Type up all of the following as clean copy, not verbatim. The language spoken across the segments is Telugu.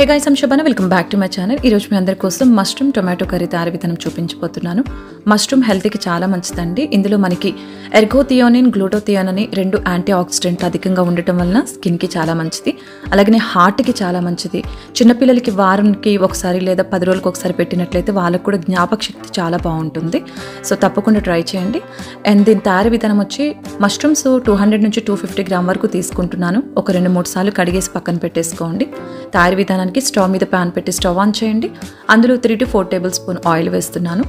Hey guys, I'm Shobhana. Welcome back to my channel. ఈరోజు మీ అందరి కోసం మష్రూమ్ టొమాటో కర్రీ తయారీ విధానం చూపించబోతున్నాను. మష్రూమ్ హెల్త్కి చాలా మంచిదండి. ఇందులో మనకి ఎర్గోథియోనిన్, గ్లూటోథియోన్ అని 2 యాంటీ ఆక్సిడెంట్ అధికంగా ఉండటం వలన స్కిన్కి చాలా మంచిది. అలాగే హార్ట్కి చాలా మంచిది. చిన్నపిల్లలకి వారానికి ఒకసారి లేదా 10 రోజులకు ఒకసారి పెట్టినట్లయితే వాళ్ళకు కూడా జ్ఞాపక శక్తి చాలా బాగుంటుంది. సో తప్పకుండా ట్రై చేయండి. అండ్ దీని తయారీ విధానం వచ్చి మష్రూమ్స్ 200 నుంచి 250 గ్రామ్ వరకు తీసుకుంటున్నాను. ఒక 2-3 సార్లు కడిగేసి పక్కన పెట్టేసుకోండి. తయారీ విధానానికి స్టవ్ మీద ప్యాన్ పెట్టి స్టవ్ ఆన్ చేయండి. అందులో 3 to 4 టేబుల్ స్పూన్ ఆయిల్ వేస్తున్నాను.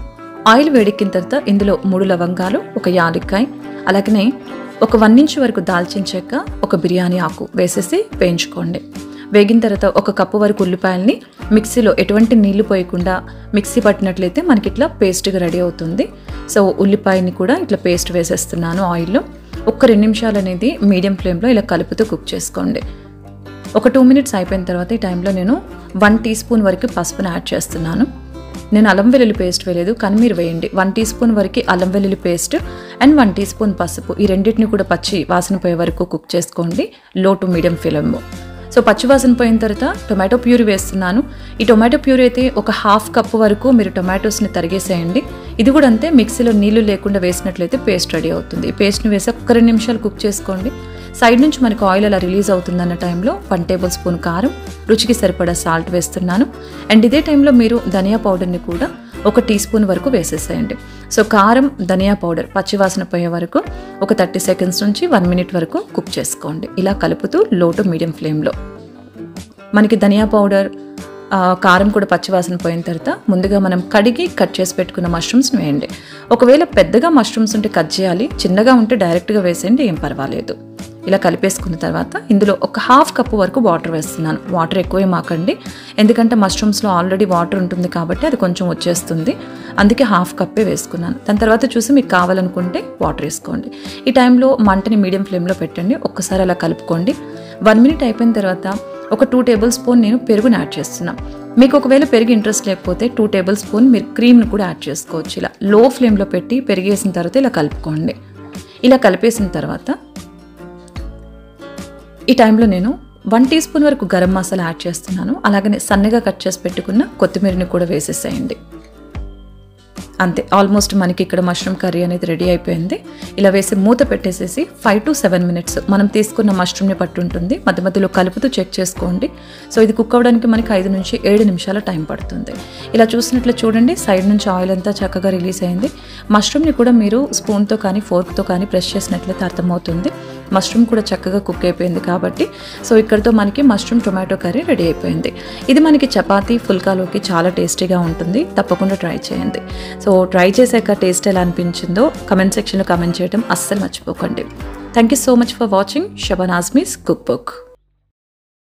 ఆయిల్ వేడెక్కిన తర్వాత ఇందులో 3 లవంగాలు, 1 యాలక్కాయ, అలాగనే ఒక 1 ఇంచ్ వరకు దాల్చిన చెక్క, ఒక బిర్యానీ ఆకు వేసేసి వేయించుకోండి. వేగిన తర్వాత 1 కప్పు వరకు ఉల్లిపాయల్ని మిక్సీలో ఎటువంటి నీళ్లు పోయకుండా మిక్సీ పట్టినట్లయితే మనకి ఇట్లా పేస్ట్గా రెడీ అవుతుంది. సో ఉల్లిపాయని కూడా ఇట్లా పేస్ట్ వేసేస్తున్నాను ఆయిల్లో. ఒక 2 నిమిషాలు అనేది మీడియం ఫ్లేమ్లో ఇలా కలుపుతూ కుక్ చేసుకోండి. ఒక 2 మినిట్స్ అయిపోయిన తర్వాత ఈ టైంలో నేను 1 టీ స్పూన్ వరకు పసుపుని యాడ్ చేస్తున్నాను. నేను అల్లం వెల్లుల్లి పేస్ట్ వేయలేదు, కానీ మీరు వేయండి. 1 టీ స్పూన్ వరకు అల్లం వెల్లుల్లి పేస్ట్ అండ్ 1 టీ స్పూన్ పసుపు, ఈ రెండింటిని కూడా పచ్చి వాసన పోయే వరకు కుక్ చేసుకోండి, లో టు మీడియం ఫ్లేమ్లో. సో పచ్చి వాసన పోయిన తర్వాత టొమాటో ప్యూరీ వేస్తున్నాను. ఈ టొమాటో ప్యూరీ అయితే ఒక 1/2 కప్పు వరకు మీరు టొమాటోస్ని తరిగేసేయండి. ఇది కూడా అంతే, మిక్సీలో నీళ్లు లేకుండా వేసినట్లయితే పేస్ట్ రెడీ అవుతుంది. ఈ పేస్ట్ని వేసి ఒక 2 నిమిషాలు కుక్ చేసుకోండి. సైడ్ నుంచి మనకు ఆయిల్ అలా రిలీజ్ అవుతుందన్న టైంలో 1 టేబుల్ స్పూన్ కారం, రుచికి సరిపడా సాల్ట్ వేస్తున్నాను. అండ్ ఇదే టైంలో మీరు ధనియా పౌడర్ని కూడా 1 టీ స్పూన్ వరకు వేసేసేయండి. సో కారం, ధనియా పౌడర్ పచ్చివాసన పోయే వరకు ఒక 30 సెకండ్స్ నుంచి 1 మినిట్ వరకు కుక్ చేసుకోండి. ఇలా కలుపుతూ లో టు మీడియం ఫ్లేమ్లో. మనకి ధనియా పౌడర్, కారం కూడా పచ్చివాసన పోయిన తర్వాత ముందుగా మనం కడిగి కట్ చేసి పెట్టుకున్న మష్రూమ్స్ వేయండి. ఒకవేళ పెద్దగా మష్రూమ్స్ ఉంటే కట్ చేయాలి, చిన్నగా ఉంటే డైరెక్ట్గా వేసేయండి, ఏం పర్వాలేదు. ఇలా కలిపేసుకున్న తర్వాత ఇందులో ఒక 1/2 కప్పు వరకు వాటర్ వేస్తున్నాను. వాటర్ ఎక్కువే మాకండి, ఎందుకంటే మష్రూమ్స్లో ఆల్రెడీ వాటర్ ఉంటుంది కాబట్టి అది కొంచెం వచ్చేస్తుంది. అందుకే 1/2 కప్పే వేసుకున్నాను. దాని తర్వాత చూసి మీకు కావాలనుకుంటే వాటర్ వేసుకోండి. ఈ టైంలో మంటని మీడియం ఫ్లేమ్లో పెట్టండి. ఒక్కసారి అలా కలుపుకోండి. 1 మినిట్ అయిపోయిన తర్వాత ఒక 2 టేబుల్ స్పూన్ నేను పెరుగుని యాడ్ చేస్తున్నాను. మీకు ఒకవేళ పెరుగు ఇంట్రెస్ట్ లేకపోతే 2 టేబుల్ స్పూన్ మీరు క్రీమ్ని కూడా యాడ్ చేసుకోవచ్చు. ఇలా లో ఫ్లేమ్లో పెట్టి పెరిగేసిన తర్వాత ఇలా కలుపుకోండి. ఇలా కలిపేసిన తర్వాత ఈ టైంలో నేను 1 టీ స్పూన్ వరకు గరం మసాలా యాడ్ చేస్తున్నాను. అలాగనే సన్నగా కట్ చేసి పెట్టుకున్న కొత్తిమీరని కూడా వేసేసేయండి. అంతే, ఆల్మోస్ట్ మనకి ఇక్కడ మష్రూమ్ కర్రీ అనేది రెడీ అయిపోయింది. ఇలా వేసి మూత పెట్టేసేసి 5 to 7 మినిట్స్ మనం తీసుకున్న మష్రూమ్ని పట్టు ఉంటుంది. మధ్య మధ్యలో కలుపుతూ చెక్ చేసుకోండి. సో ఇది కుక్ అవ్వడానికి మనకి 5 నుంచి 7 నిమిషాల టైం పడుతుంది. ఇలా చూసినట్లు చూడండి, సైడ్ నుంచి ఆయిల్ అంతా చక్కగా రిలీజ్ అయింది. మష్రూమ్ని కూడా మీరు స్పూన్తో కానీ ఫోర్క్తో కానీ ప్రెస్ చేసినట్లయితే అర్థమవుతుంది. మష్రూమ్ కూడా చక్కగా కుక్ అయిపోయింది కాబట్టి సో ఇక్కడితో మనకి మష్రూమ్ టొమాటో కర్రీ రెడీ అయిపోయింది. ఇది మనకి చపాతీ, ఫుల్కాలోకి చాలా టేస్టీగా ఉంటుంది. తప్పకుండా ట్రై చేయండి. సో ట్రై చేశాక టేస్ట్ ఎలా అనిపించిందో కమెంట్ సెక్షన్లో కమెంట్ చేయడం అస్సలు మర్చిపోకండి. Thank you so much for watching Shobhan Azmi's cook book.